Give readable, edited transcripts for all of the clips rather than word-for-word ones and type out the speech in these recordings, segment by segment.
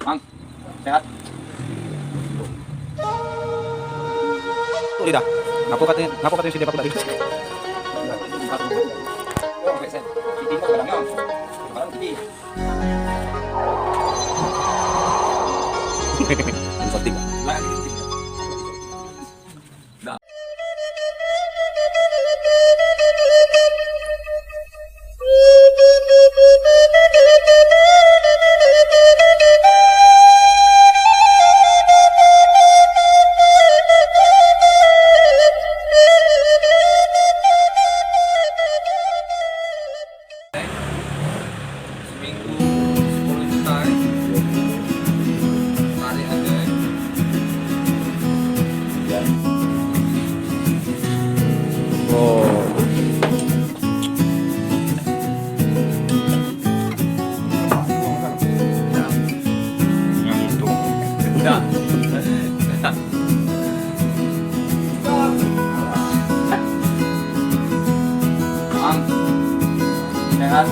Mang, sehat? Tuh lidah. Ngapo katanya si Depa tadi. Oh, oke, sen. Titi kok kadangnya, Om. Kadang titi. Insulting. Lah, titi. Dah. Seminggu 10 juta ya. Tarik aja ya. Oh. Yang itu. Dah. Mang, sehat?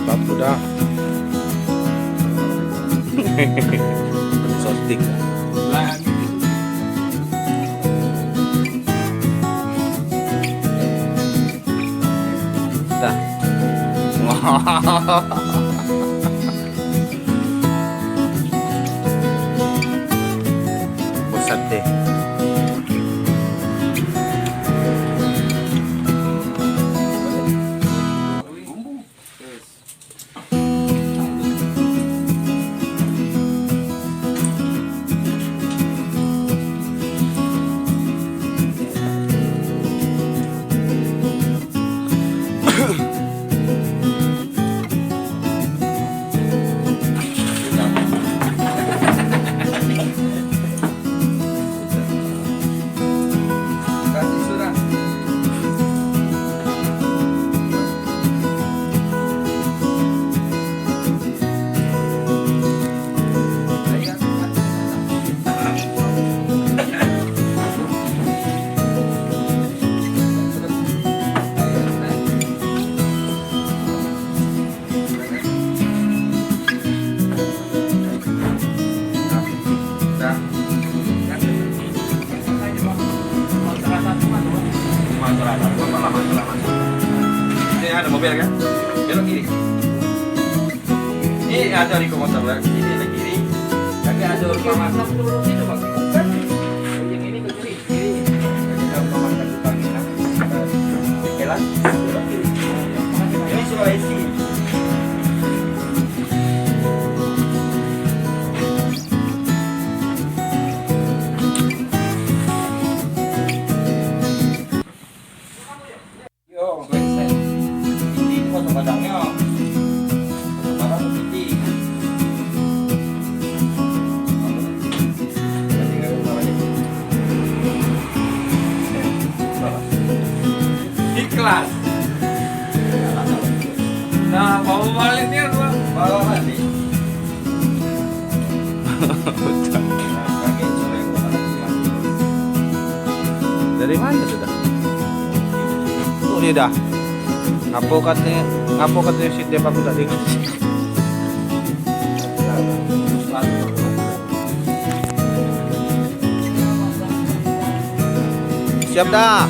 Bab udah. Insulting. Lah, Dah. Bosan deh. bumbu. Terus. Kasih surat. Ini ada mobil kan? Belok kiri. Ini ada di motor belok kiri, ada kiri. Tapi ada rumah masak dulu situ bang. Bukan. Yang ini ke kiri. Kiri. Ada rumah masak di Panggilan. Ada jalan. Belok kiri. Ini Sulawesi. Yo, sen. Titi itu potong kadangnya. Potong kadang titi. Tinggal rumah aja. Ikhlas. Nah, mau baliknya dua. Bawa balik. Dari mana sudah? Tuh lidah. Ngapo katanya si Depa tadi. Siap dah.